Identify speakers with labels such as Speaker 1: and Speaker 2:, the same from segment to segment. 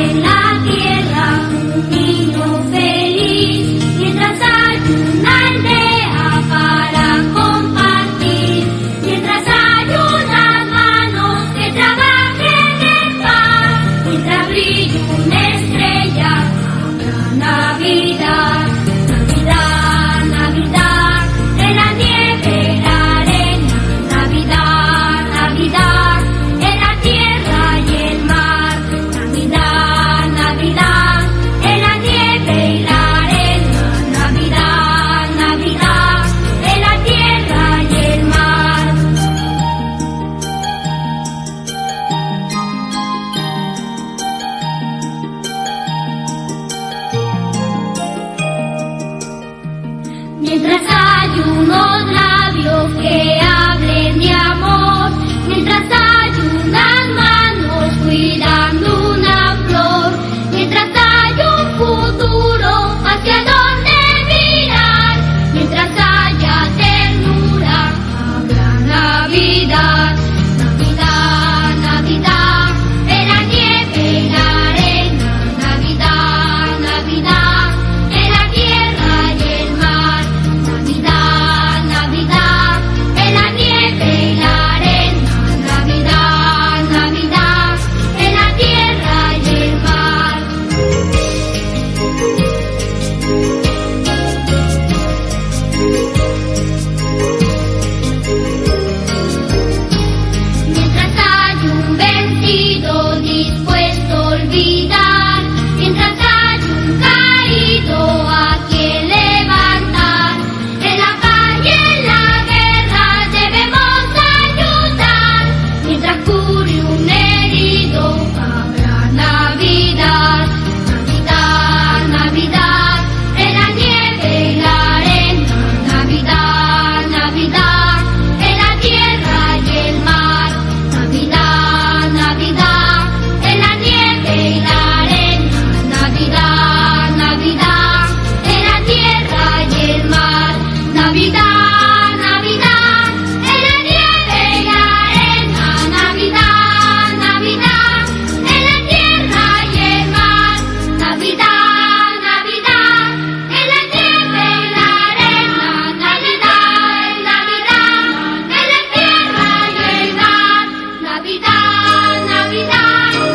Speaker 1: en la tierra un niño feliz, mientras hay una aldea para compartir, mientras hay unas manos que trabajen en paz, mientras brilla una estrella, habrá Navidad, Navidad, Navidad, en la nieve, en la arena, Navidad, Navidad, en la tierra y el mar, Navidad, Navidad, en la nieve y la arena, Navidad, Navidad, en la tierra y el mar. Mientras hay unos labios que hablen de amor, mientras hay unas manos cuidando una flor, mientras hay un futuro hacia donde mirar, mientras haya ternura, habrá Navidad, Navidad, Navidad, en la nieve y la arena, Navidad, Navidad, en la tierra y el mar, Navidad, Navidad, en la nieve y la arena, Navidad, Navidad, en la tierra y el mar. Mientras hay un vencido dispuesto a olvidar, mientras hay un caído a quien levantar, en la paz y en la guerra debemos ayudar, mientras cure un herido, habrá Navidad, Navidad, Navidad, en la nieve y la arena, Navidad, Navidad, en la tierra y el mar, Navidad, Navidad, en la nieve y la arena, Navidad, Navidad, en la tierra y el mar, Navidad, Navidad, en la nieve y la arena, Navidad, Navidad, en la tierra y el mar, Navidad, Navidad, en la nieve y la arena, Navidad, Navidad,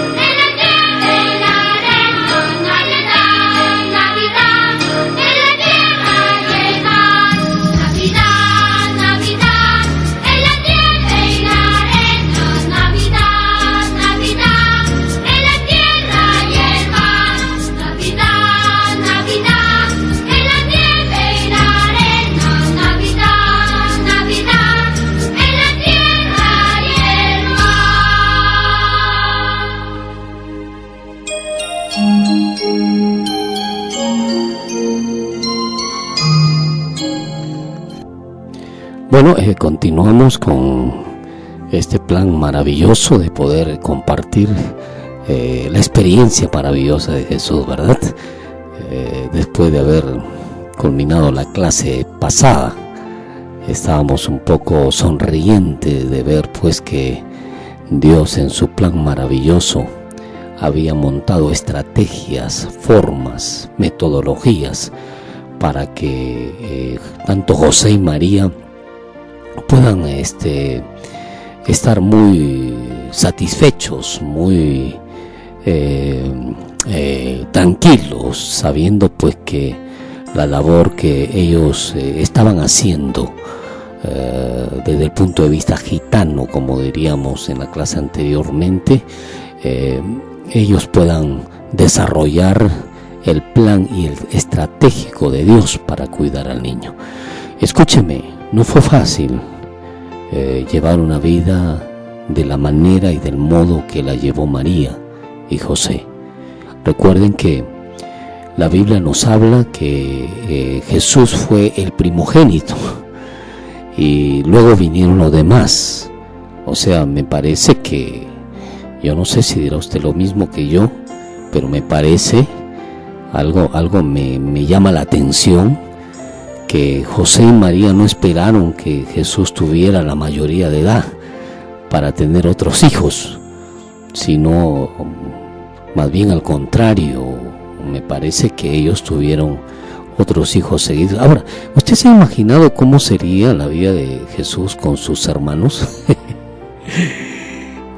Speaker 1: en la tierra y el mar, Navidad, Navidad, en la nieve y la arena, Navidad, Navidad, en la tierra y el mar, Navidad, Navidad, en la nieve y la arena, Navidad, Navidad, en la tierra y el mar, Navidad, Navidad, en la nieve y la arena, Navidad, Navidad, en la tierra y el
Speaker 2: Bueno, continuamos con este plan maravilloso de poder compartir la experiencia maravillosa de Jesús, ¿verdad? Después de haber culminado la clase pasada, estábamos un poco sonrientes de ver pues que Dios en su plan maravilloso había montado estrategias, formas, metodologías para que tanto José y María puedan estar muy satisfechos, muy tranquilos, sabiendo pues que la labor que ellos estaban haciendo desde el punto de vista gitano, como diríamos en la clase anteriormente, ellos puedan desarrollar el plan y el estratégico de Dios para cuidar al niño. Escúcheme, no fue fácil llevar una vida de la manera y del modo que la llevó María y José. Recuerden que la Biblia nos habla que Jesús fue el primogénito y luego vinieron los demás. O sea, me parece que, yo no sé si dirá usted lo mismo que yo, pero me parece, algo me llama la atención, que José y María no esperaron que Jesús tuviera la mayoría de edad para tener otros hijos, sino Más bien al contrario, me parece que ellos tuvieron otros hijos seguidos. Ahora, ¿usted se ha imaginado cómo sería la vida de Jesús con sus hermanos?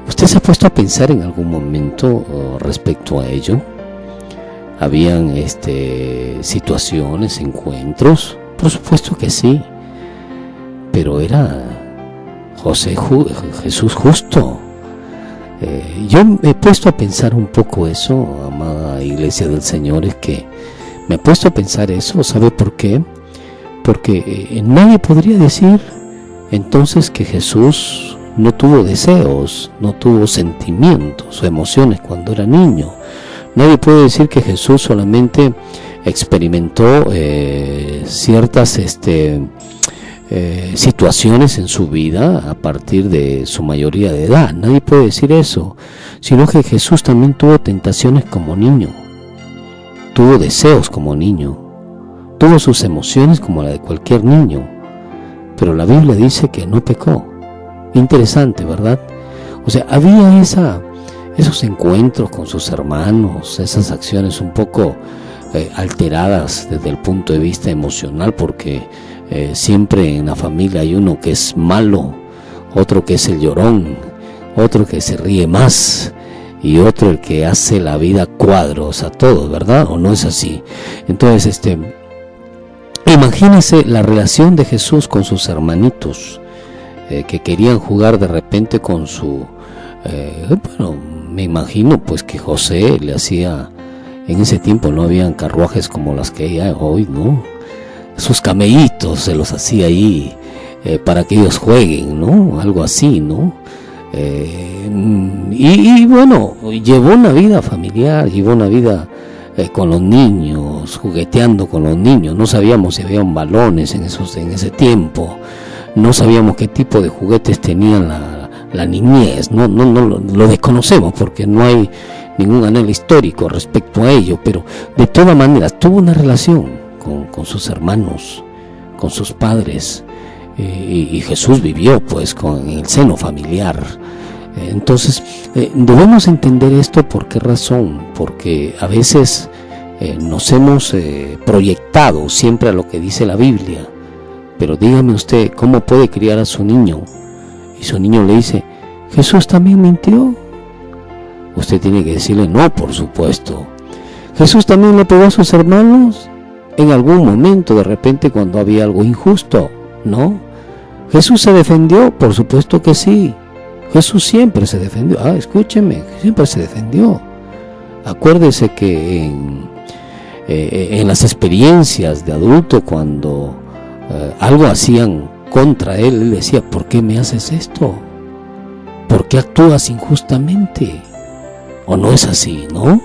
Speaker 2: ¿Usted se ha puesto a pensar en algún momento respecto a ello? ¿Habían situaciones, encuentros? Por supuesto que sí, pero era Jesús justo. Yo me he puesto a pensar un poco eso, amada Iglesia del Señor, es que me he puesto a pensar eso. ¿Sabe por qué? Porque nadie podría decir entonces que Jesús no tuvo deseos, no tuvo sentimientos o emociones cuando era niño. Nadie puede decir que Jesús solamente experimentó ciertas situaciones en su vida a partir de su mayoría de edad. Nadie puede decir eso, sino que Jesús también tuvo tentaciones como niño, tuvo deseos como niño, tuvo sus emociones como la de cualquier niño, pero la Biblia dice que no pecó. Interesante, ¿verdad? O sea, había esos encuentros con sus hermanos, esas acciones un poco alteradas desde el punto de vista emocional, porque siempre en la familia hay uno que es malo, otro que es el llorón, otro que se ríe más y otro el que hace la vida cuadros a todos, ¿verdad? ¿O no es así? Entonces, imagínese la relación de Jesús con sus hermanitos que querían jugar de repente con su... bueno, me imagino pues que José le hacía... En ese tiempo no habían carruajes como las que hay hoy, ¿no? Sus camellitos se los hacía ahí para que ellos jueguen, ¿no? Algo así, ¿no? Y bueno, llevó una vida familiar, llevó una vida con los niños, jugueteando con los niños. No sabíamos si habían balones en ese tiempo, no sabíamos qué tipo de juguetes tenían la niñez, no lo desconocemos porque no hay ningún anhelo histórico respecto a ello, pero de todas maneras tuvo una relación con sus hermanos, con sus padres, y Jesús vivió pues en el seno familiar. Entonces debemos entender esto. ¿Por qué razón? Porque a veces nos hemos proyectado siempre a lo que dice la Biblia, pero dígame usted, ¿cómo puede criar a su niño? Y su niño le dice, ¿Jesús también mintió? Usted tiene que decirle, no, por supuesto. ¿Jesús también le pegó a sus hermanos? En algún momento, de repente, cuando había algo injusto, ¿no? ¿Jesús se defendió? Por supuesto que sí. Jesús siempre se defendió. Escúcheme, siempre se defendió. Acuérdese que en las experiencias de adulto, cuando algo hacían contra él decía, ¿por qué me haces esto? ¿Por qué actúas injustamente? ¿O no es así, no?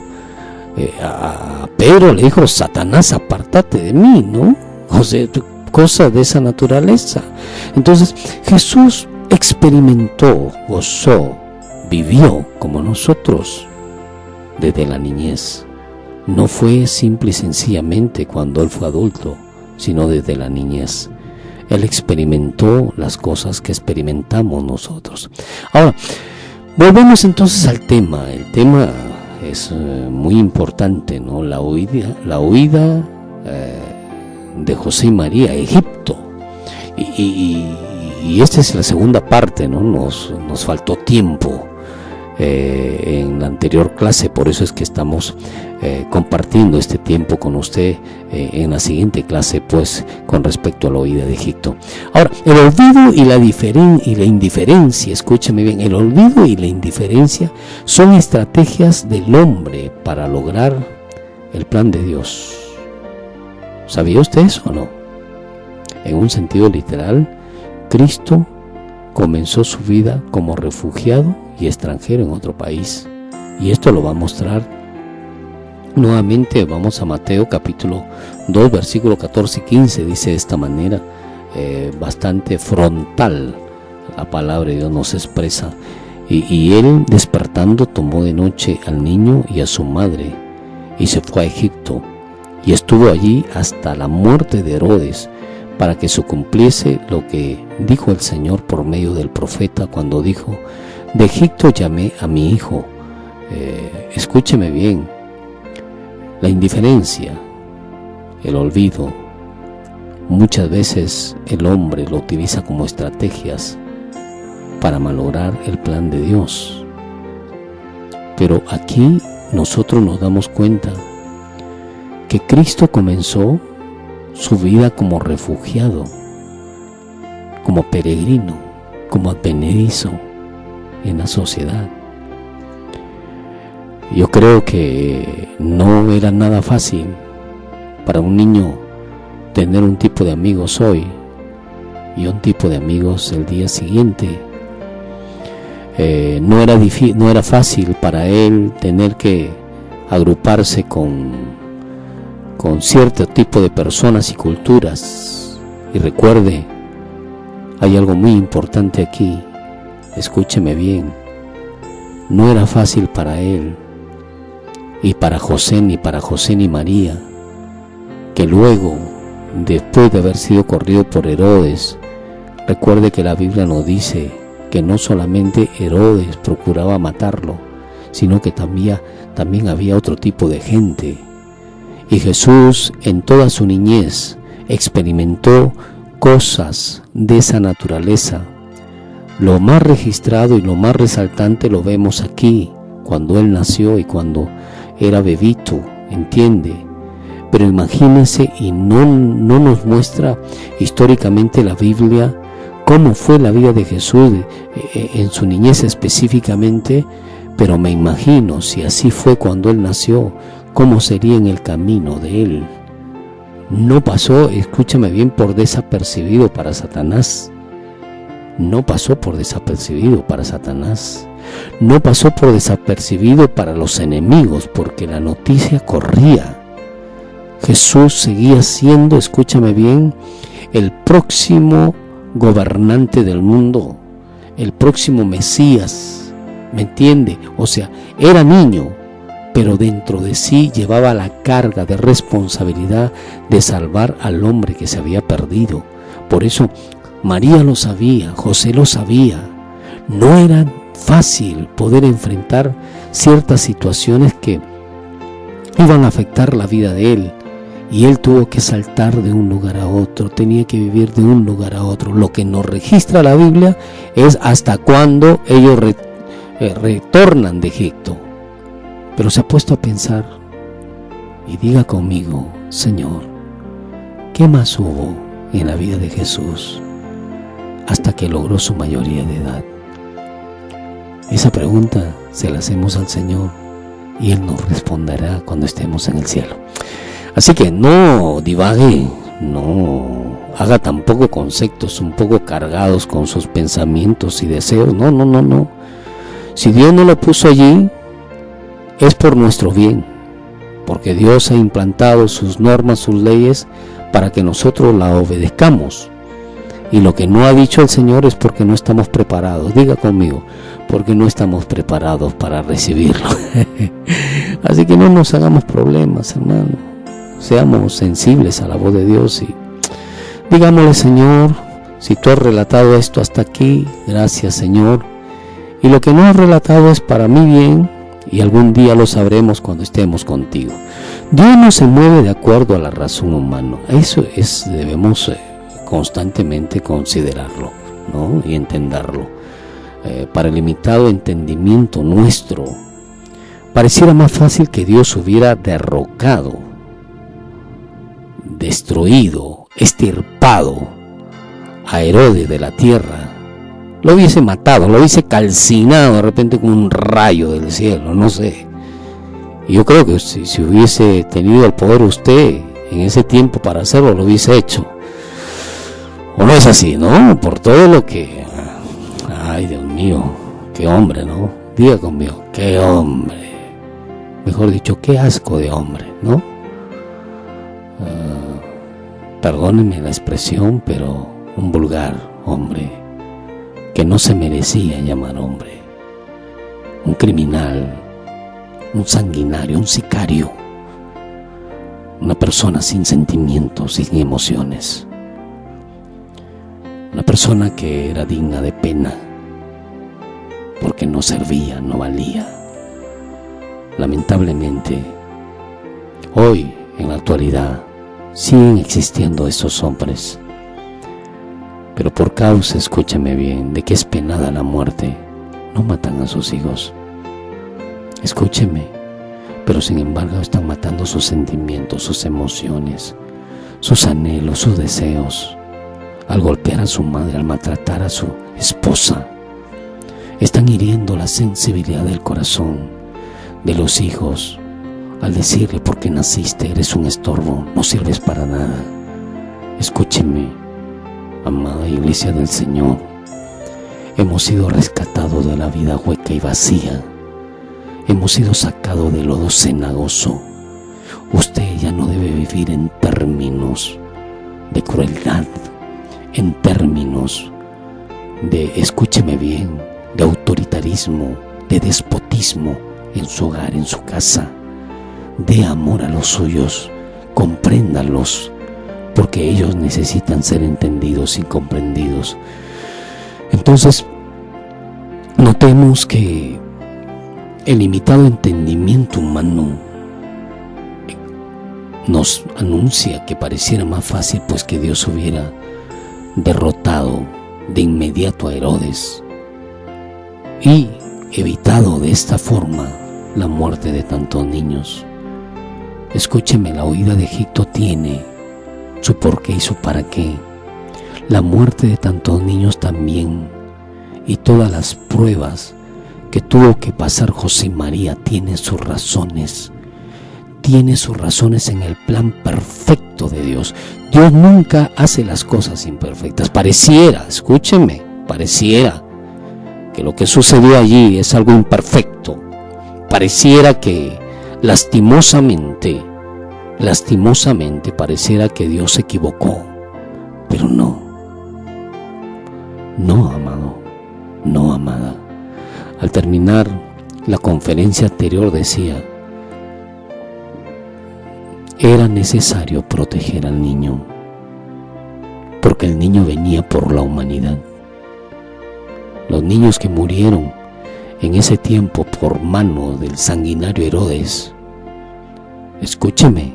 Speaker 2: A Pedro le dijo, Satanás, apártate de mí, ¿no? O sea, cosas de esa naturaleza. Entonces, Jesús experimentó, gozó, vivió como nosotros desde la niñez. No fue simple y sencillamente cuando él fue adulto, sino desde la niñez. Él experimentó las cosas que experimentamos nosotros. Ahora, volvemos entonces al tema. El tema es muy importante, ¿no? La huida de José y María a Egipto. Y esta es la segunda parte, ¿no? Nos faltó tiempo en la anterior clase, por eso es que estamos compartiendo este tiempo con usted en la siguiente clase, pues, con respecto a la huida de Egipto. Ahora, el olvido y la indiferencia, escúcheme bien, el olvido y la indiferencia son estrategias del hombre para lograr el plan de Dios. ¿Sabía usted eso o no? En un sentido literal, Cristo comenzó su vida como refugiado y extranjero en otro país, y esto lo va a mostrar nuevamente. Vamos a Mateo capítulo 2 versículo 14 y 15. Dice de esta manera, bastante frontal, la palabra de Dios nos expresa: y él, despertando, tomó de noche al niño y a su madre y se fue a Egipto, y estuvo allí hasta la muerte de Herodes, para que se cumpliese lo que dijo el Señor por medio del profeta, cuando dijo: de Egipto llamé a mi hijo. Escúcheme bien, la indiferencia, el olvido, muchas veces el hombre lo utiliza como estrategias para malograr el plan de Dios. Pero aquí nosotros nos damos cuenta que Cristo comenzó su vida como refugiado, como peregrino, como advenedizo en la sociedad. Yo creo que no era nada fácil para un niño tener un tipo de amigos hoy y un tipo de amigos el día siguiente. No era fácil para él tener que agruparse con cierto tipo de personas y culturas. Y recuerde, hay algo muy importante aquí, escúcheme bien, no era fácil para él y para José ni María, que luego, después de haber sido corrido por Herodes, recuerde que la Biblia nos dice que no solamente Herodes procuraba matarlo, sino que también había otro tipo de gente. Y Jesús en toda su niñez experimentó cosas de esa naturaleza. Lo más registrado y lo más resaltante lo vemos aquí, cuando Él nació y cuando era bebito, ¿entiende? Pero imagínense, y no nos muestra históricamente la Biblia cómo fue la vida de Jesús en su niñez específicamente, pero me imagino, si así fue cuando Él nació, cómo sería en el camino de Él. No pasó, escúchame bien, por desapercibido para Satanás. No pasó por desapercibido para Satanás. No pasó por desapercibido para los enemigos, porque la noticia corría. Jesús seguía siendo, escúchame bien, el próximo gobernante del mundo, el próximo Mesías, ¿me entiende? O sea, era niño, pero dentro de sí llevaba la carga de responsabilidad de salvar al hombre que se había perdido. Por eso María lo sabía, José lo sabía. No era fácil poder enfrentar ciertas situaciones que iban a afectar la vida de él. Y él tuvo que saltar de un lugar a otro, tenía que vivir de un lugar a otro. Lo que nos registra la Biblia es hasta cuándo ellos retornan de Egipto. Pero se ha puesto a pensar y diga conmigo, Señor, ¿qué más hubo en la vida de Jesús hasta que logró su mayoría de edad? Esa pregunta se la hacemos al Señor y Él nos responderá cuando estemos en el cielo. Así que no divague, no haga tampoco conceptos un poco cargados con sus pensamientos y deseos. No. Si Dios no lo puso allí, es por nuestro bien, porque Dios ha implantado sus normas, sus leyes, para que nosotros la obedezcamos. Y lo que no ha dicho el Señor es porque no estamos preparados. Diga conmigo, porque no estamos preparados para recibirlo. Así que no nos hagamos problemas, hermano. Seamos sensibles a la voz de Dios y digámosle, Señor, si tú has relatado esto hasta aquí, gracias, Señor. Y lo que no has relatado es para mi bien, y algún día lo sabremos cuando estemos contigo. Dios no se mueve de acuerdo a la razón humana. Eso debemos constantemente considerarlo, ¿no? Y entenderlo. Para el limitado entendimiento nuestro, pareciera más fácil que Dios hubiera derrocado, destruido, extirpado a Herodes de la tierra. Lo hubiese matado, lo hubiese calcinado de repente con un rayo del cielo, no sé. Y yo creo que si hubiese tenido el poder usted en ese tiempo para hacerlo, lo hubiese hecho. ¿O no es así, no? Por todo lo que... Ay, Dios mío, qué hombre, ¿no? Diga conmigo, qué hombre. Mejor dicho, qué asco de hombre, ¿no? Perdónenme la expresión, pero un vulgar hombre que no se merecía llamar hombre, un criminal, un sanguinario, un sicario, una persona sin sentimientos, sin emociones, una persona que era digna de pena porque no servía, no valía. lamentablemente, hoy, en la actualidad, siguen existiendo estos hombres. Pero por causa, escúchame bien, de que es penada la muerte, no matan a sus hijos. Escúcheme, pero sin embargo están matando sus sentimientos, sus emociones, sus anhelos, sus deseos. Al golpear a su madre, al maltratar a su esposa, están hiriendo la sensibilidad del corazón de los hijos al decirle: porque naciste, eres un estorbo, no sirves para nada. Escúcheme, amada Iglesia del Señor, hemos sido rescatados de la vida hueca y vacía. Hemos sido sacados del lodo cenagoso. Usted ya no debe vivir en términos de crueldad, en términos de, escúcheme bien, de autoritarismo, de despotismo en su hogar, en su casa. Dé amor a los suyos, compréndalos, porque ellos necesitan ser entendidos y comprendidos. Entonces, notemos que el limitado entendimiento humano nos anuncia que pareciera más fácil pues que Dios hubiera derrotado de inmediato a Herodes y evitado de esta forma la muerte de tantos niños. Escúcheme, la huida de Egipto tiene su porqué y su para qué. La muerte de tantos niños también, y todas las pruebas que tuvo que pasar José y María tiene sus razones. Tiene sus razones en el plan perfecto de Dios. Dios nunca hace las cosas imperfectas. Pareciera, escúcheme, pareciera que lo que sucedió allí es algo imperfecto. Pareciera que lastimosamente pareciera que Dios se equivocó. Pero no, amado, no, amada. Al terminar la conferencia anterior decía: era necesario proteger al niño, porque el niño venía por la humanidad. Los niños que murieron en ese tiempo por mano del sanguinario Herodes, escúcheme,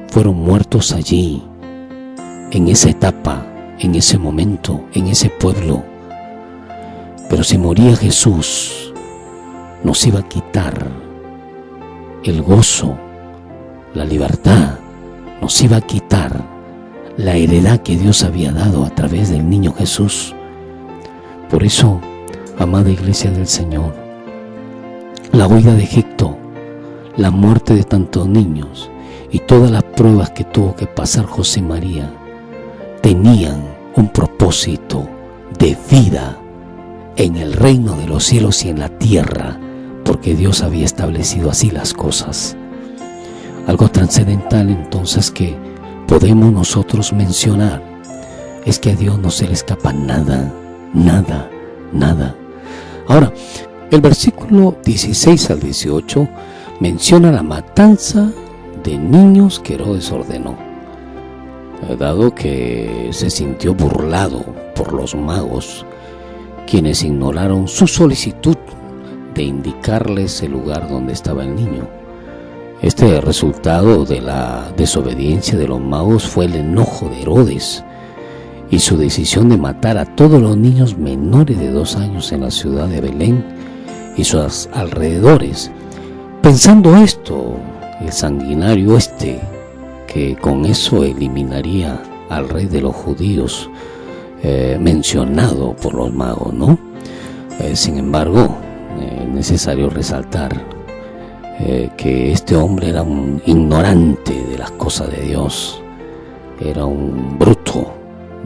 Speaker 2: fueron muertos allí, en esa etapa, en ese momento, en ese pueblo. Pero si moría Jesús, nos iba a quitar el gozo, la libertad, nos iba a quitar la heredad que Dios había dado a través del niño Jesús. Por eso, amada Iglesia del Señor, la huida de Egipto, la muerte de tantos niños y todas las pruebas que tuvo que pasar José y María tenían un propósito de vida en el reino de los cielos y en la tierra, porque Dios había establecido así las cosas. Algo trascendental entonces que podemos nosotros mencionar es que a Dios no se le escapa nada, nada, nada. Ahora, el versículo 16 al 18 menciona la matanza de niños que Herodes ordenó, dado que se sintió burlado por los magos, quienes ignoraron su solicitud de indicarles el lugar donde estaba el niño. Este resultado de la desobediencia de los magos fue el enojo de Herodes y su decisión de matar a todos los niños menores de 2 años en la ciudad de Belén y sus alrededores. Pensando esto, el sanguinario que con eso eliminaría al rey de los judíos, mencionado por los magos, ¿no? Sin embargo, es necesario resaltar que este hombre era un ignorante de las cosas de Dios, era un bruto,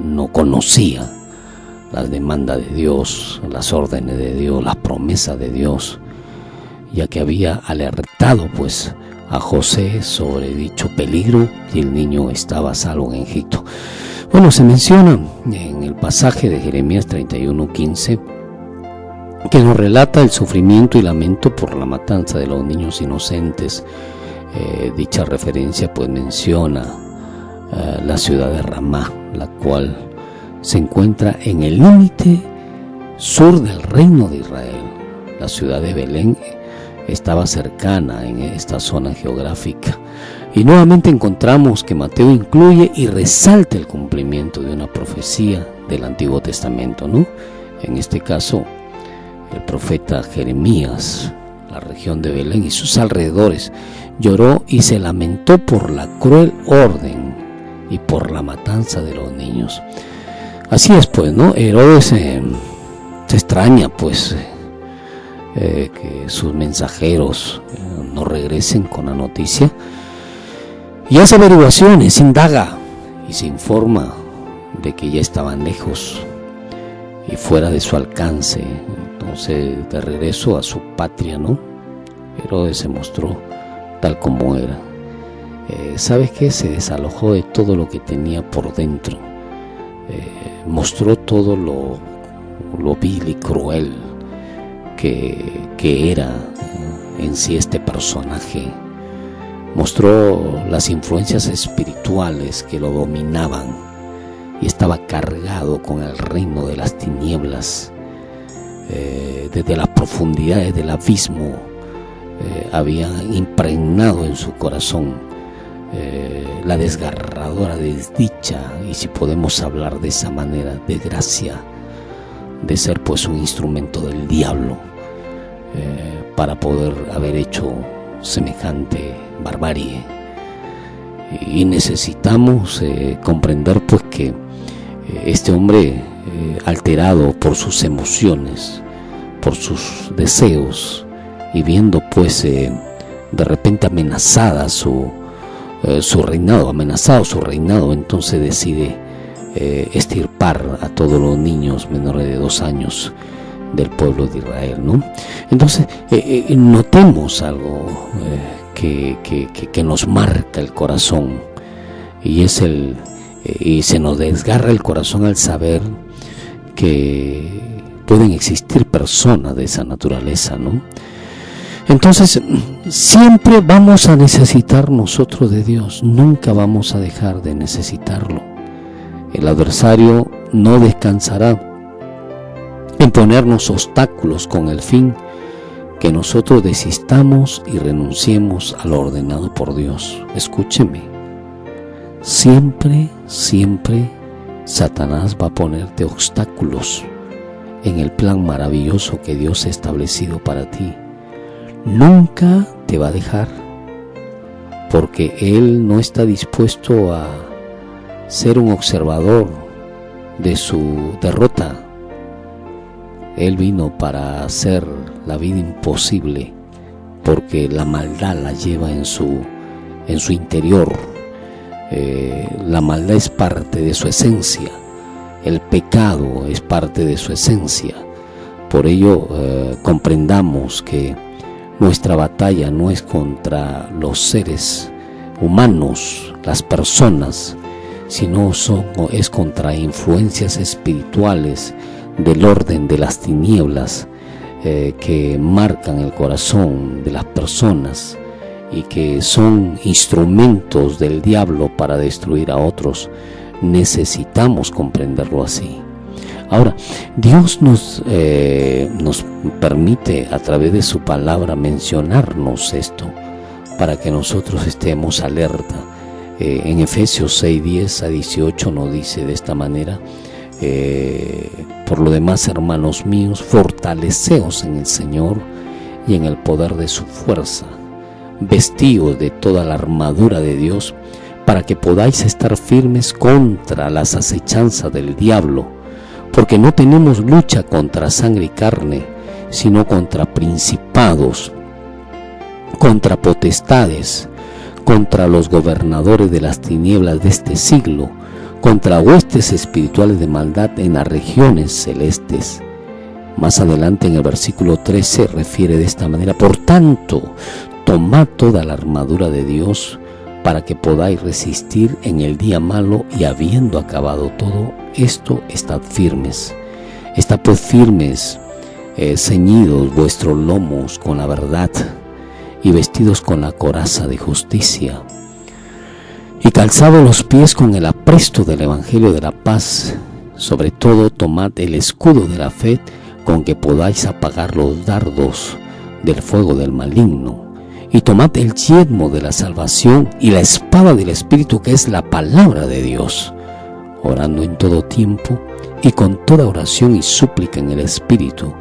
Speaker 2: no conocía las demandas de Dios, las órdenes de Dios, las promesas de Dios, ya que había alertado pues a José sobre dicho peligro y el niño estaba a salvo en Egipto. Bueno, se menciona en el pasaje de Jeremías 31:15 que nos relata el sufrimiento y lamento por la matanza de los niños inocentes. Dicha referencia pues menciona la ciudad de Ramá, la cual se encuentra en el límite sur del reino de Israel. La ciudad de Belén estaba cercana en esta zona geográfica. Y nuevamente encontramos que Mateo incluye y resalta el cumplimiento de una profecía del Antiguo Testamento, ¿no? En este caso, el profeta Jeremías, la región de Belén y sus alrededores, lloró y se lamentó por la cruel orden y por la matanza de los niños. Así es, pues, ¿no? Herodes se extraña, pues, que sus mensajeros no regresen con la noticia, y hace averiguaciones, indaga y se informa de que ya estaban lejos y fuera de su alcance. Entonces, de regreso a su patria, ¿no? Herodes se mostró tal como era. ¿Sabes qué? Se desalojó de todo lo que tenía por dentro. Mostró todo lo vil y cruel que era en sí este personaje. Mostró las influencias espirituales que lo dominaban y estaba cargado con el reino de las tinieblas. Desde las profundidades del abismo había impregnado en su corazón la desgarradora desdicha, y si podemos hablar de esa manera, desgracia de ser pues un instrumento del diablo para poder haber hecho semejante barbarie. Y necesitamos comprender pues que este hombre, alterado por sus emociones, por sus deseos, y viendo pues de repente amenazado su reinado, entonces decide extirpar a todos los niños menores de 2 años del pueblo de Israel, ¿no? Entonces notemos algo que nos marca el corazón, y es y se nos desgarra el corazón al saber que pueden existir personas de esa naturaleza, ¿no? Entonces, siempre vamos a necesitar nosotros de Dios, nunca vamos a dejar de necesitarlo. El adversario no descansará en ponernos obstáculos con el fin que nosotros desistamos y renunciemos a lo ordenado por Dios. Escúcheme, siempre Satanás va a ponerte obstáculos en el plan maravilloso que Dios ha establecido para ti. Nunca te va a dejar, porque Él no está dispuesto a ser un observador de su derrota. Él vino para hacer la vida imposible, porque la maldad la lleva en su interior. La maldad es parte de su esencia, el pecado es parte de su esencia. Por ello, comprendamos que nuestra batalla no es contra los seres humanos, las personas, sino es contra influencias espirituales del orden de las tinieblas que marcan el corazón de las personas y que son instrumentos del diablo para destruir a otros. Necesitamos comprenderlo así. Ahora, Dios nos permite a través de su palabra mencionarnos esto para que nosotros estemos alerta. En Efesios 6:10-18 nos dice de esta manera: por lo demás, hermanos míos, fortaleceos en el Señor y en el poder de su fuerza, vestíos de toda la armadura de Dios, para que podáis estar firmes contra las acechanzas del diablo, porque no tenemos lucha contra sangre y carne, sino contra principados, contra potestades, contra los gobernadores de las tinieblas de este siglo, contra huestes espirituales de maldad en las regiones celestes. Más adelante en el versículo 13 refiere de esta manera: por tanto, tomad toda la armadura de Dios para que podáis resistir en el día malo, y habiendo acabado todo esto, estad firmes. Estad pues firmes, ceñidos vuestros lomos con la verdad, y vestidos con la coraza de justicia, y calzados los pies con el apresto del evangelio de la paz. Sobre todo, tomad el escudo de la fe, con que podáis apagar los dardos del fuego del maligno, y tomad el yelmo de la salvación y la espada del Espíritu, que es la palabra de Dios, orando en todo tiempo y con toda oración y súplica en el Espíritu,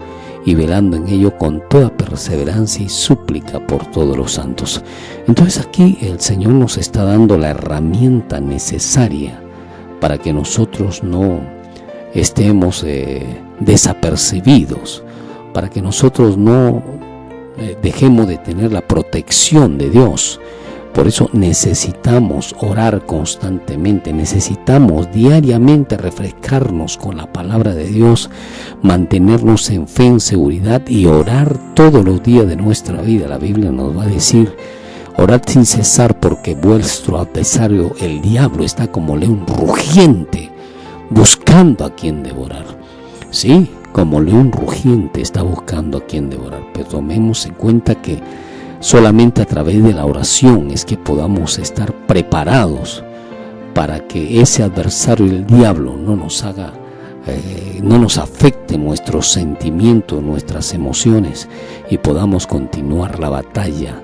Speaker 2: y velando en ello con toda perseverancia y súplica por todos los santos. Entonces aquí el Señor nos está dando la herramienta necesaria para que nosotros no estemos desapercibidos, para que nosotros no dejemos de tener la protección de Dios. Por eso necesitamos orar constantemente, necesitamos diariamente refrescarnos con la palabra de Dios, mantenernos en fe, en seguridad y orar todos los días de nuestra vida. La Biblia nos va a decir: orad sin cesar, porque vuestro adversario, el diablo, está como león rugiente, buscando a quien devorar. Sí, como león rugiente está buscando a quien devorar. Pero tomemos en cuenta que solamente a través de la oración es que podamos estar preparados para que ese adversario, el diablo, no nos afecte nuestros sentimientos, nuestras emociones, y podamos continuar la batalla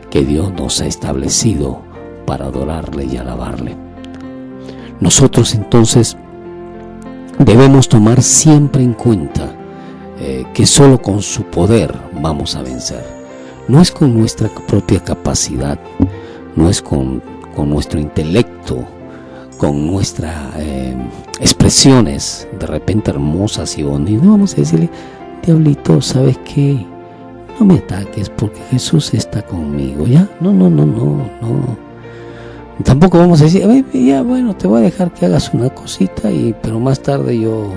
Speaker 2: que Dios nos ha establecido para adorarle y alabarle. Nosotros entonces debemos tomar siempre en cuenta que solo con su poder vamos a vencer. No es con nuestra propia capacidad, no es con nuestro intelecto, con nuestras expresiones de repente hermosas y bonitas. No vamos a decirle: diablito, ¿sabes qué? No me ataques porque Jesús está conmigo, ¿ya? No. Tampoco vamos a decir: ya, bueno, te voy a dejar que hagas una cosita, pero más tarde yo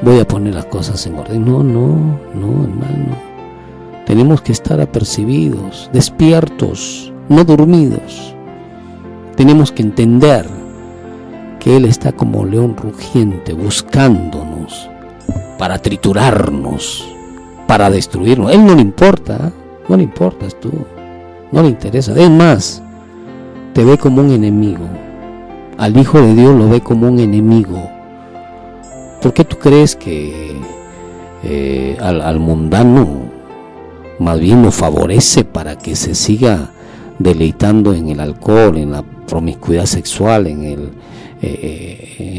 Speaker 2: voy a poner las cosas en orden. No, hermano. Tenemos que estar apercibidos, despiertos, no dormidos. Tenemos que entender que Él está como león rugiente buscándonos para triturarnos, para destruirnos. A Él no le importa, no le importas tú, no le interesa. Es más, te ve como un enemigo. Al Hijo de Dios lo ve como un enemigo. ¿Por qué tú crees que al mundano más bien lo favorece para que se siga deleitando en el alcohol, en la promiscuidad sexual, en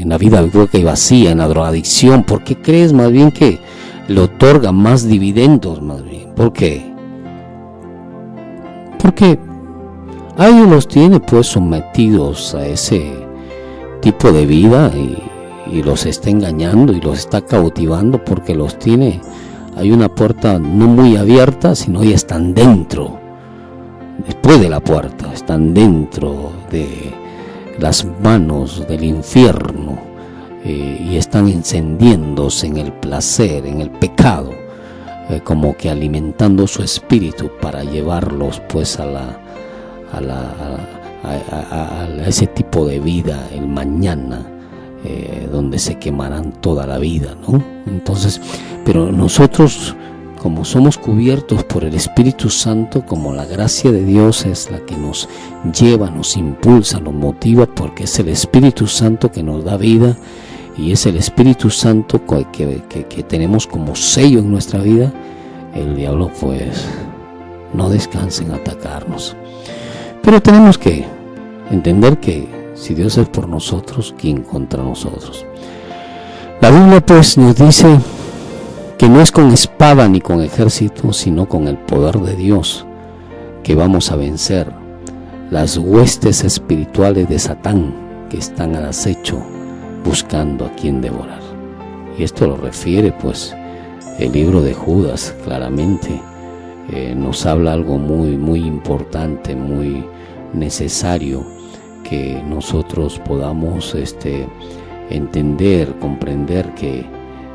Speaker 2: la vida hueca y vacía, en la drogadicción? ¿Por qué crees más bien que le otorga más dividendos más bien? ¿Por qué? Porque a ellos los tiene pues sometidos a ese tipo de vida y los está engañando y los está cautivando, porque los tiene. Hay una puerta no muy abierta, sino ya están dentro. Después de la puerta, están dentro de las manos del infierno, y están encendiéndose en el placer, en el pecado, como que alimentando su espíritu para llevarlos pues a ese tipo de vida, el mañana, donde se quemarán toda la vida, ¿no? Entonces, pero nosotros, como somos cubiertos por el Espíritu Santo, como la gracia de Dios es la que nos lleva, nos impulsa, nos motiva, porque es el Espíritu Santo que nos da vida, y es el Espíritu Santo que tenemos como sello en nuestra vida. El diablo pues no descansa en atacarnos, pero tenemos que entender que si Dios es por nosotros, ¿quién contra nosotros? La Biblia pues nos dice que no es con espada ni con ejército, sino con el poder de Dios que vamos a vencer las huestes espirituales de Satán que están al acecho buscando a quien devorar. Y esto lo refiere pues el libro de Judas claramente. Nos habla algo muy importante, muy necesario, que nosotros podamos entender, comprender que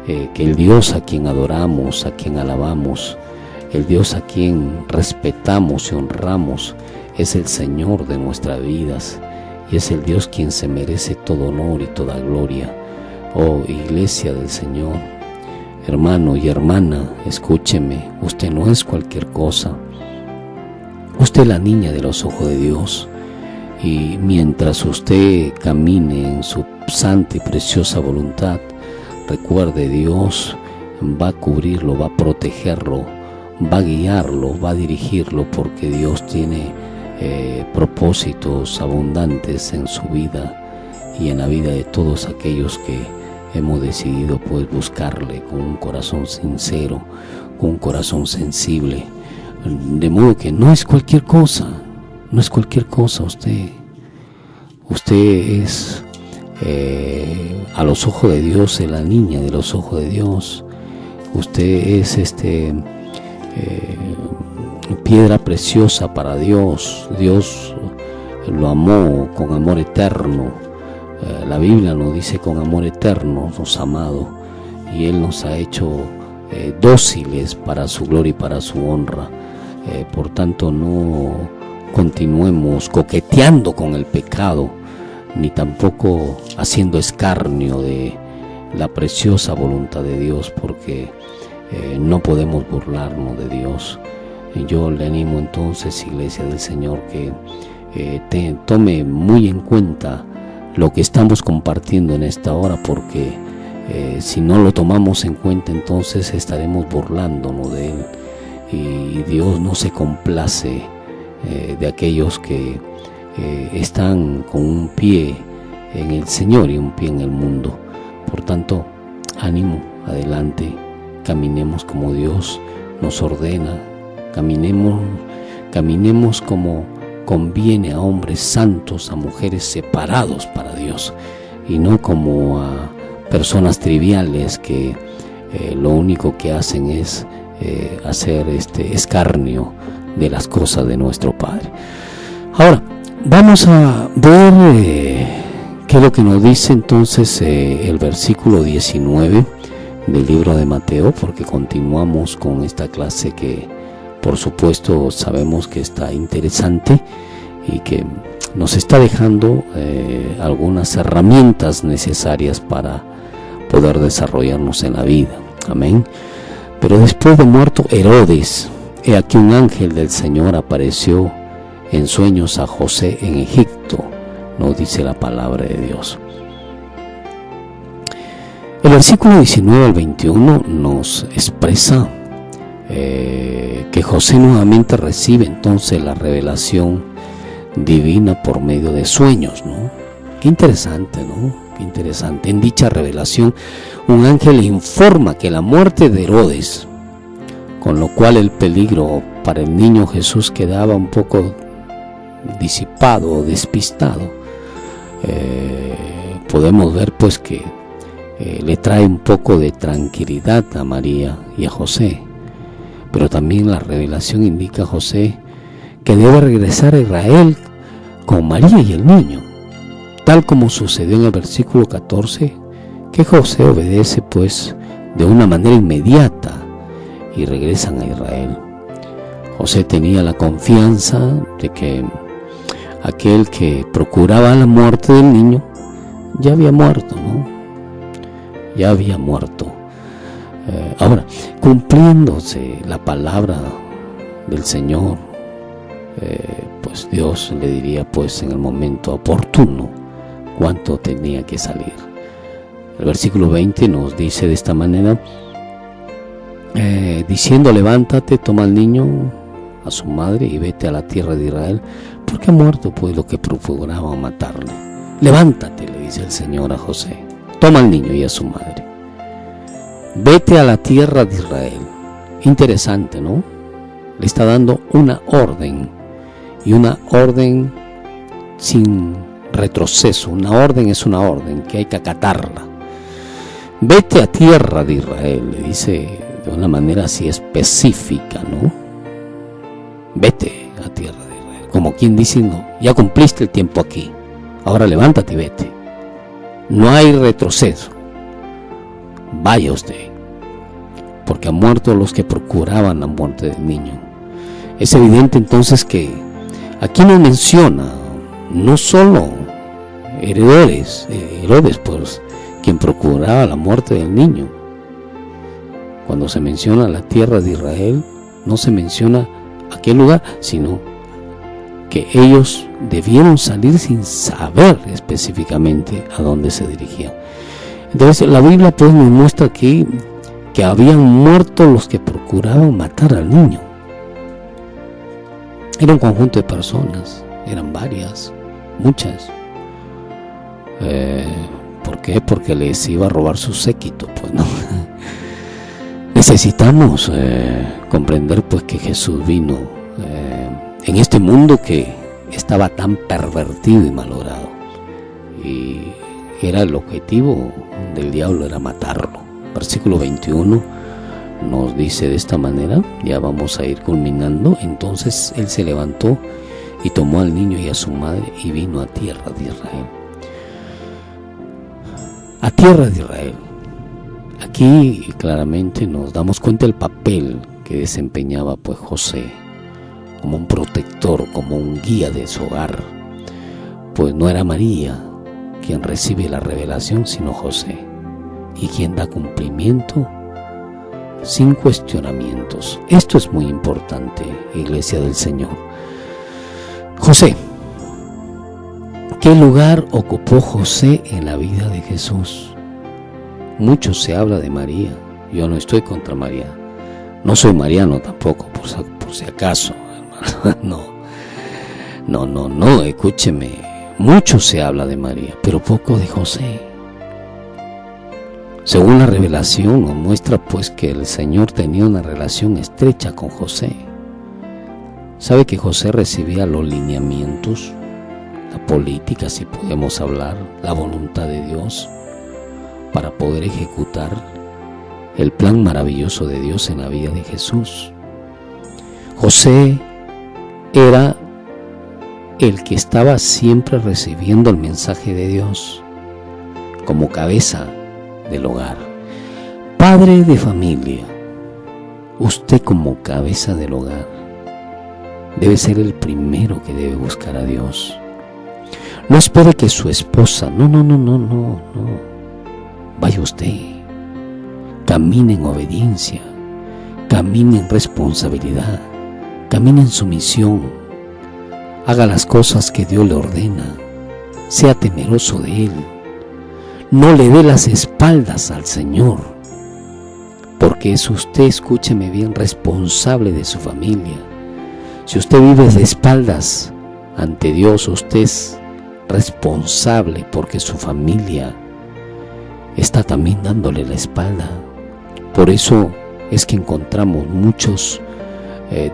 Speaker 2: el Dios a quien adoramos, a quien alabamos, el Dios a quien respetamos y honramos, es el Señor de nuestras vidas, y es el Dios quien se merece todo honor y toda gloria. Oh Iglesia del Señor, hermano y hermana, escúcheme, usted no es cualquier cosa. Usted es la niña de los ojos de Dios. Y mientras usted camine en su santa y preciosa voluntad, recuerde, Dios va a cubrirlo, va a protegerlo, va a guiarlo, va a dirigirlo, porque Dios tiene propósitos abundantes en su vida y en la vida de todos aquellos que hemos decidido pues buscarle con un corazón sincero, con un corazón sensible. De modo que no es cualquier cosa, no es cualquier cosa usted es a los ojos de Dios, es la niña de los ojos de Dios. Usted es piedra preciosa para Dios. Dios lo amó con amor eterno. La Biblia nos dice con amor eterno nos ha amado, y Él nos ha hecho dóciles para su gloria y para su honra. Por tanto, no continuemos coqueteando con el pecado, ni tampoco haciendo escarnio de la preciosa voluntad de Dios, porque no podemos burlarnos de Dios. Yo le animo entonces, Iglesia del Señor, que tome muy en cuenta lo que estamos compartiendo en esta hora, porque si no lo tomamos en cuenta, entonces estaremos burlándonos de Él, y Dios no se complace de aquellos que están con un pie en el Señor y un pie en el mundo. Por tanto, ánimo, adelante, caminemos como Dios nos ordena, caminemos como conviene a hombres santos, a mujeres separados para Dios, y no como a personas triviales que lo único que hacen es hacer escarnio de las cosas de nuestro Padre. Ahora vamos a ver qué es lo que nos dice entonces el versículo 19 del libro de Mateo, porque continuamos con esta clase que por supuesto sabemos que está interesante y que nos está dejando algunas herramientas necesarias para poder desarrollarnos en la vida. Amén. Pero después de muerto Herodes, he aquí un ángel del Señor apareció en sueños a José en Egipto, nos dice la palabra de Dios. El versículo 19 al 21 nos expresa que José nuevamente recibe entonces la revelación divina por medio de sueños, ¿no? Qué interesante, ¿no? Qué interesante. En dicha revelación, un ángel le informa que la muerte de Herodes, con lo cual el peligro para el niño Jesús quedaba un poco disipado o despistado. Podemos ver pues que le trae un poco de tranquilidad a María y a José. Pero también la revelación indica a José que debe regresar a Israel con María y el niño, tal como sucedió en el versículo 14, que José obedece pues de una manera inmediata y regresan a Israel. José tenía la confianza de que aquel que procuraba la muerte del niño ya había muerto, ¿no? Ya había muerto. Ahora, cumpliéndose la palabra del Señor, pues Dios le diría pues en el momento oportuno cuánto tenía que salir. El versículo 20 nos dice de esta manera, diciendo: levántate, toma al niño, a su madre, y vete a la tierra de Israel, porque ha muerto pues lo que procuraba matarle. Levántate, le dice el Señor a José, toma al niño y a su madre, vete a la tierra de Israel. Interesante, ¿no? Le está dando una orden, y una orden sin retroceso. Una orden es una orden que hay que acatarla. Vete a tierra de Israel, le dice de una manera así específica, ¿no? Vete a tierra de Israel, como quien diciendo, ya cumpliste el tiempo aquí, ahora levántate y vete. No hay retroceso. Vaya usted, porque han muerto los que procuraban la muerte del niño. Es evidente entonces que aquí nos menciona no solo Herodes, pues, quien procuraba la muerte del niño. Cuando se menciona la tierra de Israel, no se menciona aquel lugar, sino que ellos debieron salir sin saber específicamente a dónde se dirigían. Entonces la Biblia pues nos muestra aquí que habían muerto los que procuraban matar al niño. Era un conjunto de personas, eran varias, muchas. ¿Por qué? Porque les iba a robar su séquito, pues, ¿no? Necesitamos comprender, pues, que Jesús vino en este mundo que estaba tan pervertido y malogrado, y era el objetivo del diablo, era matarlo. Versículo 21 nos dice de esta manera, ya vamos a ir culminando. Entonces él se levantó y tomó al niño y a su madre y vino a tierra de Israel. A tierra de Israel. Aquí claramente nos damos cuenta del papel que desempeñaba, pues, José como un protector, como un guía de su hogar. Pues no era María quien recibe la revelación, sino José, y quien da cumplimiento sin cuestionamientos. Esto es muy importante, Iglesia del Señor. José. ¿Qué lugar ocupó José en la vida de Jesús? Mucho se habla de María. Yo no estoy contra María. No soy mariano tampoco, por si acaso, hermano. No, escúcheme. Mucho se habla de María, pero poco de José. Según la revelación nos muestra, pues, que el Señor tenía una relación estrecha con José. ¿Sabe que José recibía los lineamientos, la política, si podemos hablar, la voluntad de Dios, para poder ejecutar el plan maravilloso de Dios en la vida de Jesús? José era el que estaba siempre recibiendo el mensaje de Dios como cabeza del hogar. Padre de familia, usted como cabeza del hogar debe ser el primero que debe buscar a Dios. No espere que su esposa, no. Vaya usted, camine en obediencia, camine en responsabilidad, camine en sumisión, haga las cosas que Dios le ordena, sea temeroso de Él, no le dé las espaldas al Señor, porque es usted, escúcheme bien, responsable de su familia. Si usted vive de espaldas ante Dios, usted es responsable, porque su familia está también dándole la espalda. Por eso es que encontramos muchos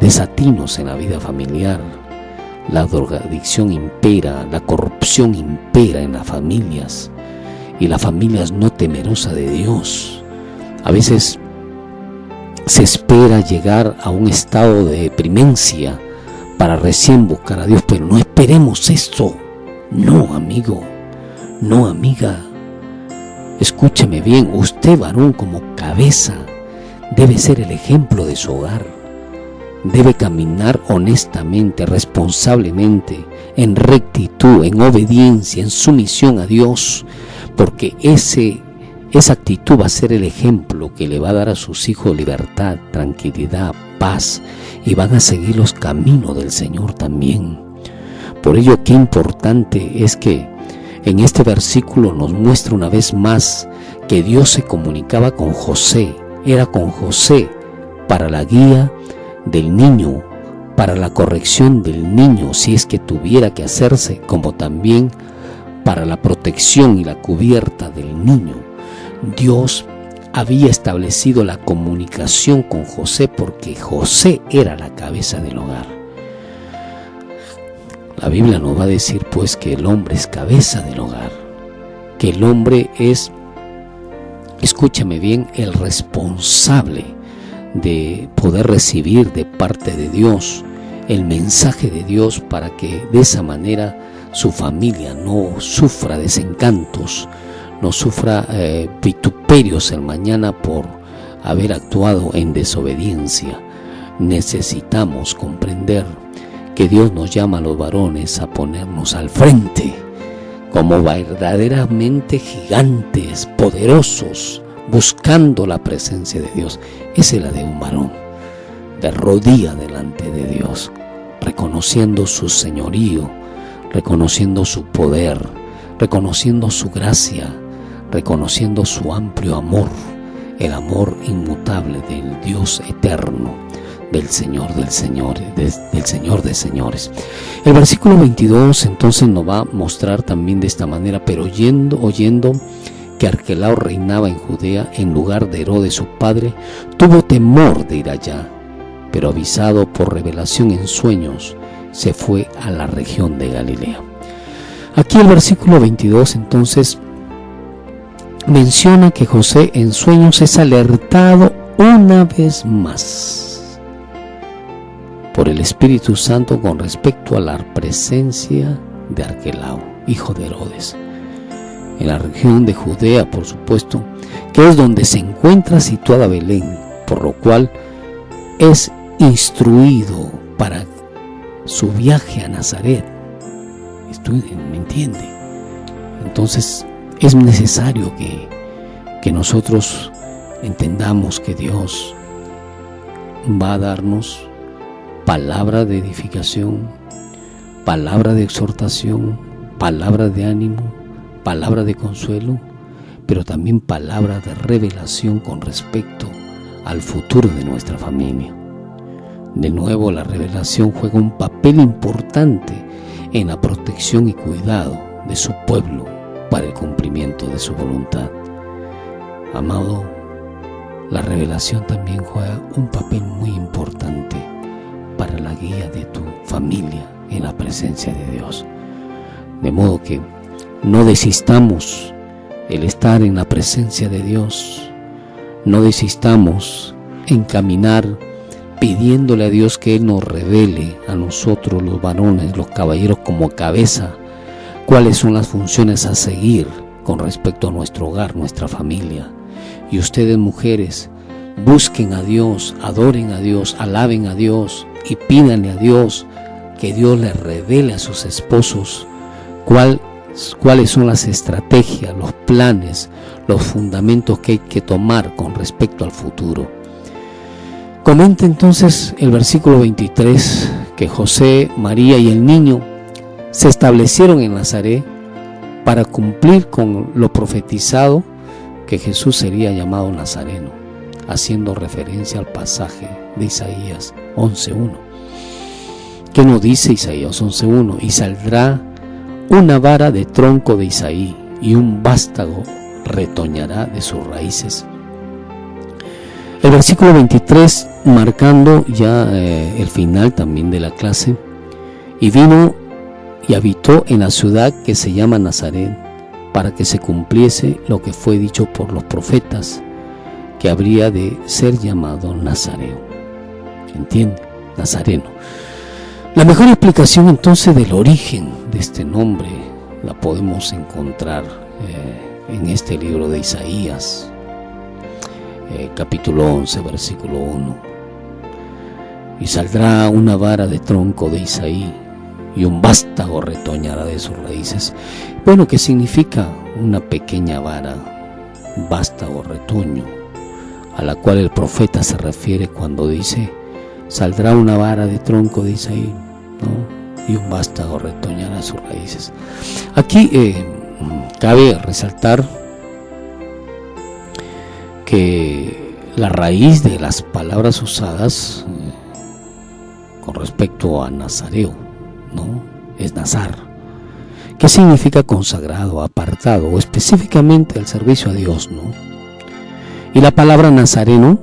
Speaker 2: desatinos en la vida familiar. La drogadicción impera, la corrupción impera en las familias, y las familias no temerosas de Dios. A veces se espera llegar a un estado de deprimencia para recién buscar a Dios, pero no esperemos esto. No, amigo, no, amiga. Escúcheme bien, usted, varón, como cabeza, debe ser el ejemplo de su hogar. Debe caminar honestamente, responsablemente, en rectitud, en obediencia, en sumisión a Dios, porque esa actitud va a ser el ejemplo que le va a dar a sus hijos libertad, tranquilidad, paz, y van a seguir los caminos del Señor también. Por ello, qué importante es que en este versículo nos muestra una vez más que Dios se comunicaba con José, era con José para la guía del niño, para la corrección del niño si es que tuviera que hacerse, como también para la protección y la cubierta del niño. Dios había establecido la comunicación con José porque José era la cabeza del hogar. La Biblia nos va a decir, pues, que el hombre es cabeza del hogar, que el hombre es, escúchame bien, el responsable de poder recibir de parte de Dios el mensaje de Dios, para que de esa manera su familia no sufra desencantos, no sufra vituperios el mañana por haber actuado en desobediencia. Necesitamos comprender que Dios nos llama a los varones a ponernos al frente como verdaderamente gigantes, poderosos, buscando la presencia de Dios. Esa es la de un varón, de rodilla delante de Dios, reconociendo su señorío, reconociendo su poder, reconociendo su gracia, reconociendo su amplio amor, el amor inmutable del Dios eterno, del Señor de señores. El versículo 22 entonces nos va a mostrar también de esta manera: pero oyendo que Arquelao reinaba en Judea en lugar de Herodes su padre, tuvo temor de ir allá, pero avisado por revelación en sueños, se fue a la región de Galilea. Aquí el versículo 22 entonces menciona que José en sueños es alertado una vez más por el Espíritu Santo con respecto a la presencia de Arquelao, hijo de Herodes, en la región de Judea, por supuesto, que es donde se encuentra situada Belén, por lo cual es instruido para su viaje a Nazaret. ¿Me entiende? Entonces es necesario que nosotros entendamos que Dios va a darnos palabra de edificación, palabra de exhortación, palabra de ánimo, palabra de consuelo, pero también palabra de revelación con respecto al futuro de nuestra familia. De nuevo, la revelación juega un papel importante en la protección y cuidado de su pueblo para el cumplimiento de su voluntad. Amado, la revelación también juega un papel muy importante para la guía de tu familia en la presencia de Dios. De modo que no desistamos el estar en la presencia de Dios, no desistamos en caminar pidiéndole a Dios que Él nos revele a nosotros, los varones, los caballeros, como cabeza, cuáles son las funciones a seguir con respecto a nuestro hogar, nuestra familia. Y ustedes, mujeres, busquen a Dios, adoren a Dios, alaben a Dios y pídanle a Dios que Dios les revele a sus esposos cuáles son las estrategias, los planes, los fundamentos que hay que tomar con respecto al futuro. Comenta entonces el versículo 23 que José, María y el niño se establecieron en Nazaret para cumplir con lo profetizado que Jesús sería llamado Nazareno, haciendo referencia al pasaje de Isaías 11:1. ¿Qué nos dice Isaías 11:1? Y saldrá una vara de tronco de Isaí y un vástago retoñará de sus raíces. El versículo 23 marcando ya el final también de la clase: y vino y habitó en la ciudad que se llama Nazaret, para que se cumpliese lo que fue dicho por los profetas, que habría de ser llamado Nazareo. ¿Entiende? Nazareno. La mejor explicación entonces del origen de este nombre la podemos encontrar en este libro de Isaías, capítulo 11, versículo 1. Y saldrá una vara de tronco de Isaí y un vástago retoñará de sus raíces. Bueno, ¿qué significa una pequeña vara, vástago, retoño, a la cual el profeta se refiere cuando dice: saldrá una vara de tronco de Isaí, ¿no? Y un vástago retoñará sus raíces? Aquí cabe resaltar que la raíz de las palabras usadas con respecto a Nazareo, ¿no?, es Nazar, que significa consagrado, apartado o específicamente al servicio a Dios, ¿no? Y la palabra nazareno,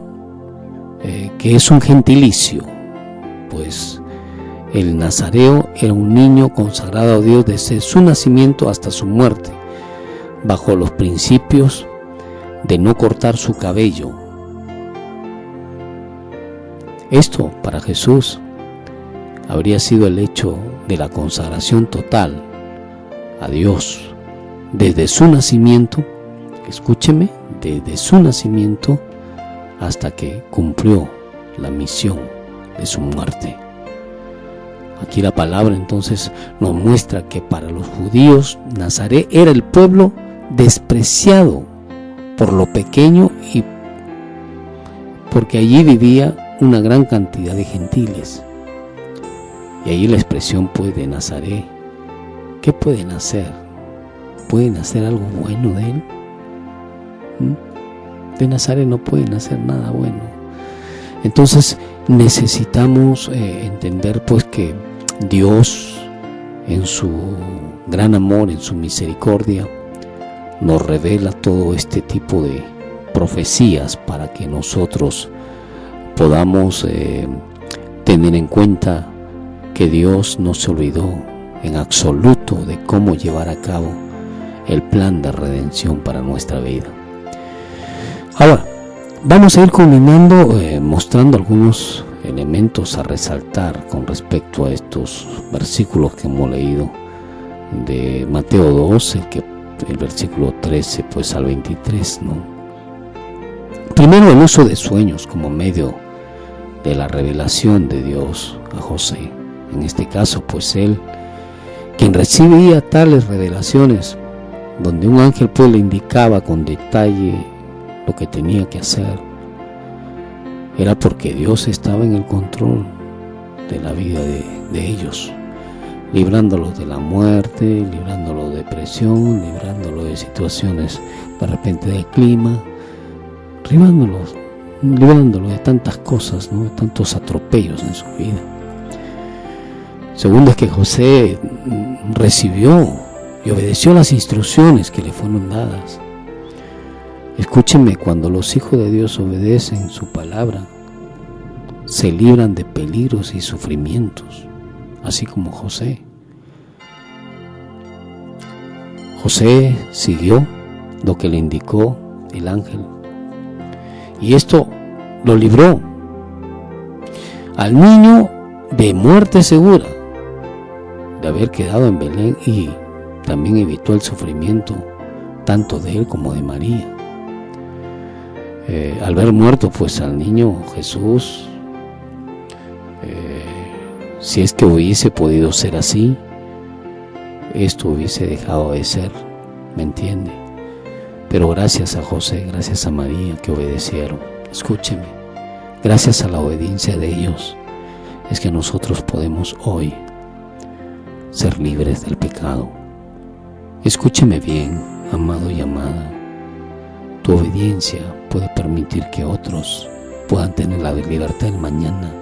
Speaker 2: que es un gentilicio, pues el nazareo era un niño consagrado a Dios desde su nacimiento hasta su muerte, bajo los principios de no cortar su cabello. Esto para Jesús habría sido el hecho de la consagración total a Dios desde su nacimiento, escúcheme, desde su nacimiento hasta que cumplió la misión de su muerte. Aquí la palabra entonces nos muestra que para los judíos Nazaret era el pueblo despreciado por lo pequeño y porque allí vivía una gran cantidad de gentiles. Y ahí la expresión pues de Nazaret, ¿qué pueden hacer? ¿Pueden hacer algo bueno de él? de Nazaret no puede nacer nada bueno. Entonces necesitamos entender pues que Dios, en su gran amor, en su misericordia, nos revela todo este tipo de profecías para que nosotros podamos tener en cuenta que Dios no se olvidó en absoluto de cómo llevar a cabo el plan de redención para nuestra vida. Ahora, vamos a ir culminando mostrando algunos elementos a resaltar con respecto a estos versículos que hemos leído de Mateo 12, el versículo 13 pues al 23, ¿no? Primero, el uso de sueños como medio de la revelación de Dios a José. En este caso, pues él, quien recibía tales revelaciones, donde un ángel pues le indicaba con detalle lo que tenía que hacer, era porque Dios estaba en el control de la vida de ellos, librándolos de la muerte, librándolos de depresión, librándolos de situaciones de repente del clima, librándolos de tantas cosas, ¿no? De tantos atropellos en su vida. Segundo es que José recibió y obedeció las instrucciones que le fueron dadas. Escúchenme, cuando los hijos de Dios obedecen su palabra, se libran de peligros y sufrimientos, así como José. José siguió lo que le indicó el ángel, y esto lo libró al niño de muerte segura, de haber quedado en Belén, y también evitó el sufrimiento tanto de él como de María. Al ver muerto pues al niño Jesús, si es que hubiese podido ser así, esto hubiese dejado de ser, ¿me entiende? Pero gracias a José, gracias a María que obedecieron, escúcheme, gracias a la obediencia de ellos es que nosotros podemos hoy ser libres del pecado. Escúcheme bien, amado y amada, tu obediencia puede permitir que otros puedan tener la libertad del mañana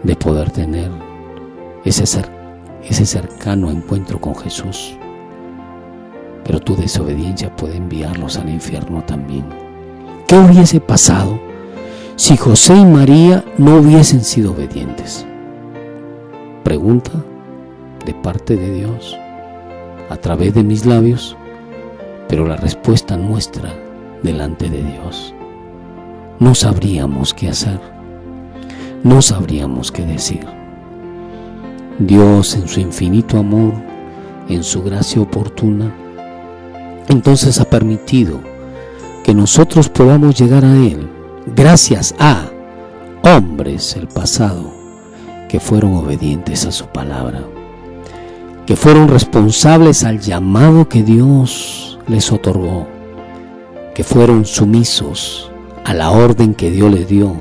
Speaker 2: de poder tener ese cercano encuentro con Jesús. Pero tu desobediencia puede enviarlos al infierno también. ¿Qué hubiese pasado si José y María no hubiesen sido obedientes? Pregunta de parte de Dios a través de mis labios, pero la respuesta nuestra delante de Dios. No sabríamos qué hacer, no sabríamos qué decir. Dios, en su infinito amor, en su gracia oportuna, entonces ha permitido que nosotros podamos llegar a Él gracias a hombres del pasado que fueron obedientes a su palabra, que fueron responsables al llamado que Dios les otorgó, que fueron sumisos a la orden que Dios les dio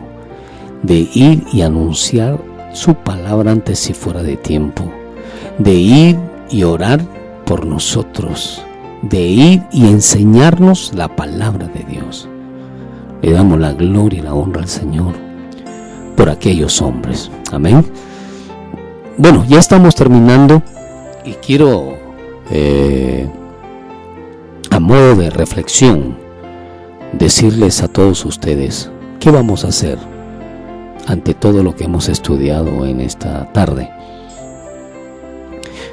Speaker 2: de ir y anunciar su palabra antes si fuera de tiempo, de ir y orar por nosotros, de ir y enseñarnos la palabra de Dios. Le damos la gloria y la honra al Señor por aquellos hombres. Amén. Bueno, ya estamos terminando y quiero, a modo de reflexión, decirles a todos ustedes qué vamos a hacer ante todo lo que hemos estudiado en esta tarde.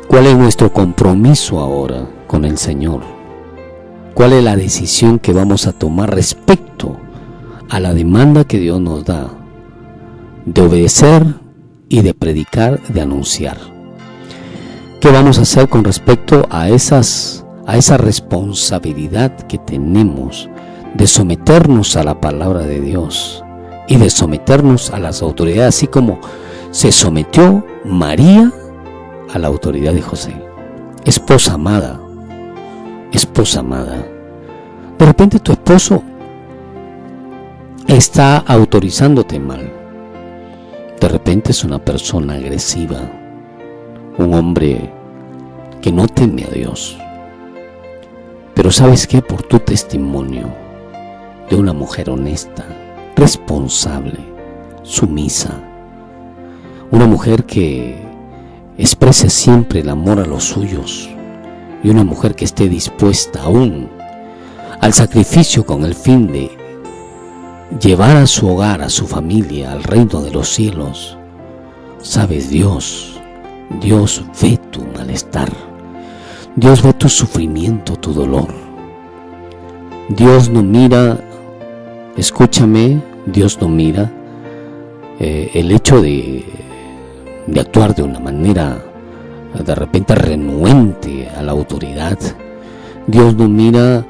Speaker 2: ¿Cuál es nuestro compromiso ahora con el Señor? ¿Cuál es la decisión que vamos a tomar respecto a la demanda que Dios nos da de obedecer y de predicar, de anunciar? ¿Qué vamos a hacer con respecto a esa responsabilidad que tenemos de someternos a la palabra de Dios y de someternos a las autoridades, así como se sometió María a la autoridad de José? Esposa amada, de repente tu esposo está autorizándote mal. De repente es una persona agresiva, un hombre que no teme a Dios. Pero ¿sabes qué? Por tu testimonio, de una mujer honesta, responsable, sumisa, una mujer que exprese siempre el amor a los suyos y una mujer que esté dispuesta aún al sacrificio con el fin de llevar a su hogar, a su familia, al reino de los cielos. Sabes, Dios ve tu malestar, Dios ve tu sufrimiento, tu dolor. Dios no mira, escúchame, Dios no mira el hecho de actuar de una manera de repente renuente a la autoridad. Dios no mira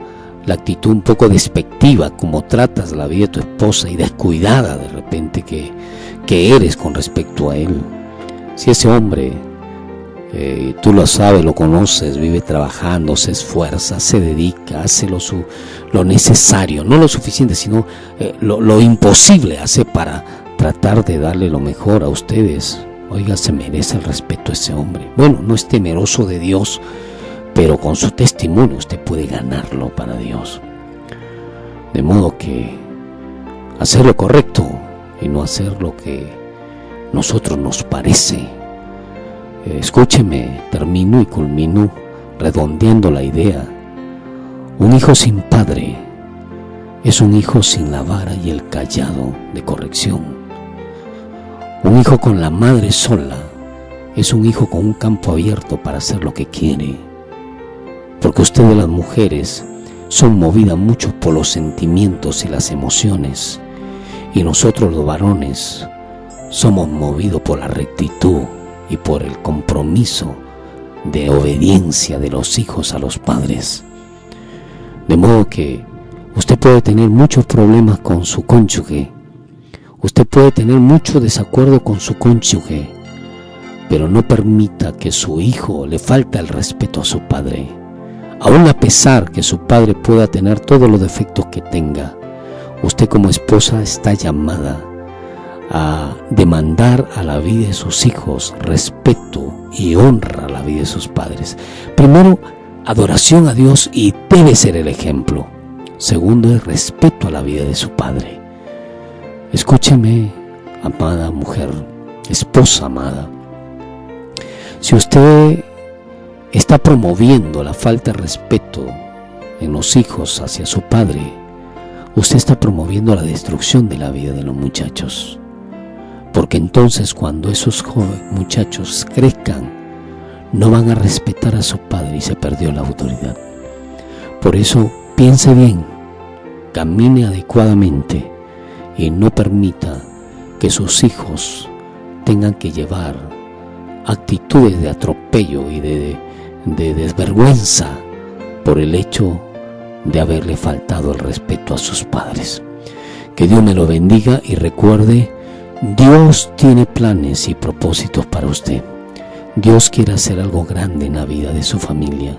Speaker 2: la actitud un poco despectiva, como tratas la vida de tu esposa y descuidada de repente que eres con respecto a él. Si ese hombre, tú lo sabes, lo conoces, vive trabajando, se esfuerza, se dedica, hace lo necesario, no lo suficiente, sino lo imposible hace para tratar de darle lo mejor a ustedes. Oiga, se merece el respeto a ese hombre. Bueno, no es temeroso de Dios, pero con su testimonio usted puede ganarlo para Dios. De modo que hacer lo correcto y no hacer lo que nosotros nos parece. Escúcheme, termino y culmino redondeando la idea. Un hijo sin padre es un hijo sin la vara y el cayado de corrección. Un hijo con la madre sola es un hijo con un campo abierto para hacer lo que quiere. Porque ustedes, las mujeres, son movidas mucho por los sentimientos y las emociones, y nosotros los varones somos movidos por la rectitud y por el compromiso de obediencia de los hijos a los padres. De modo que usted puede tener muchos problemas con su cónyuge, usted puede tener mucho desacuerdo con su cónyuge, pero no permita que su hijo le falte el respeto a su padre. Aún a pesar que su padre pueda tener todos los defectos que tenga, usted como esposa está llamada a demandar a la vida de sus hijos respeto y honra a la vida de sus padres. Primero, adoración a Dios, y debe ser el ejemplo. Segundo, es respeto a la vida de su padre. Escúcheme, amada mujer, esposa amada. Si usted está promoviendo la falta de respeto en los hijos hacia su padre, usted está promoviendo la destrucción de la vida de los muchachos. Porque entonces, cuando esos jóvenes muchachos crezcan, no van a respetar a su padre y se perdió la autoridad. Por eso, piense bien, camine adecuadamente y no permita que sus hijos tengan que llevar actitudes de atropello y de desvergüenza por el hecho de haberle faltado el respeto a sus padres. Que Dios me lo bendiga y recuerde, Dios tiene planes y propósitos para usted. Dios quiere hacer algo grande en la vida de su familia.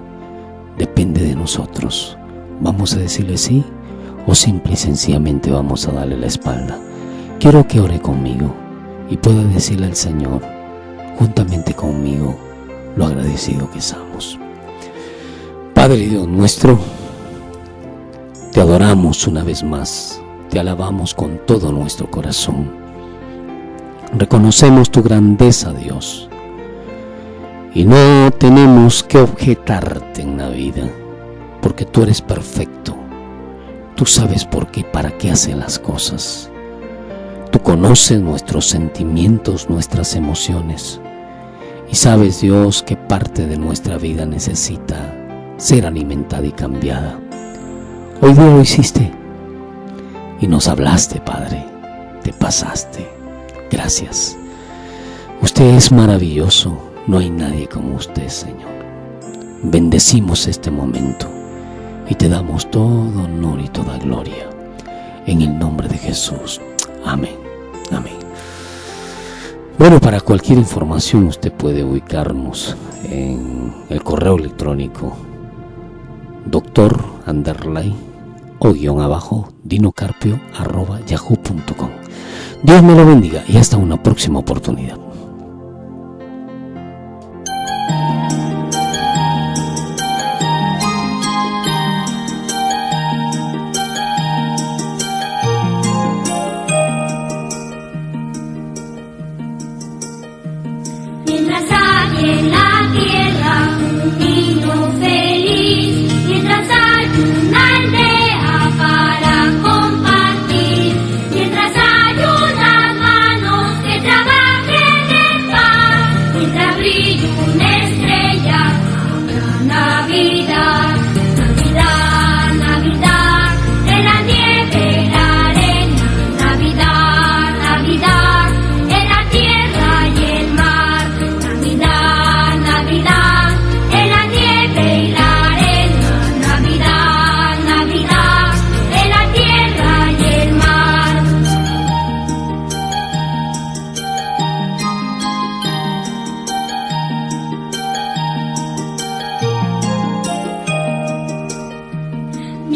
Speaker 2: Depende de nosotros. ¿Vamos a decirle sí o simple y sencillamente vamos a darle la espalda? Quiero que ore conmigo y pueda decirle al Señor, juntamente conmigo, lo agradecido que estamos. Padre Dios nuestro, te adoramos una vez más, te alabamos con todo nuestro corazón. Reconocemos tu grandeza, Dios, y no tenemos que objetarte en la vida, porque tú eres perfecto. Tú sabes por qué, para qué hacen las cosas. Tú conoces nuestros sentimientos, nuestras emociones, y sabes, Dios, qué parte de nuestra vida necesita ser alimentada y cambiada. Hoy día lo hiciste y nos hablaste, Padre, te pasaste. Gracias. Usted es maravilloso, no hay nadie como usted, Señor. Bendecimos este momento y te damos todo honor y toda gloria en el nombre de Jesús. Amén. Amén. Bueno, para cualquier información usted puede ubicarnos en el correo electrónico dinocarpio@yahoo.com. Dios me lo bendiga y hasta una próxima oportunidad.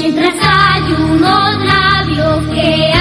Speaker 1: mientras hay unos labios que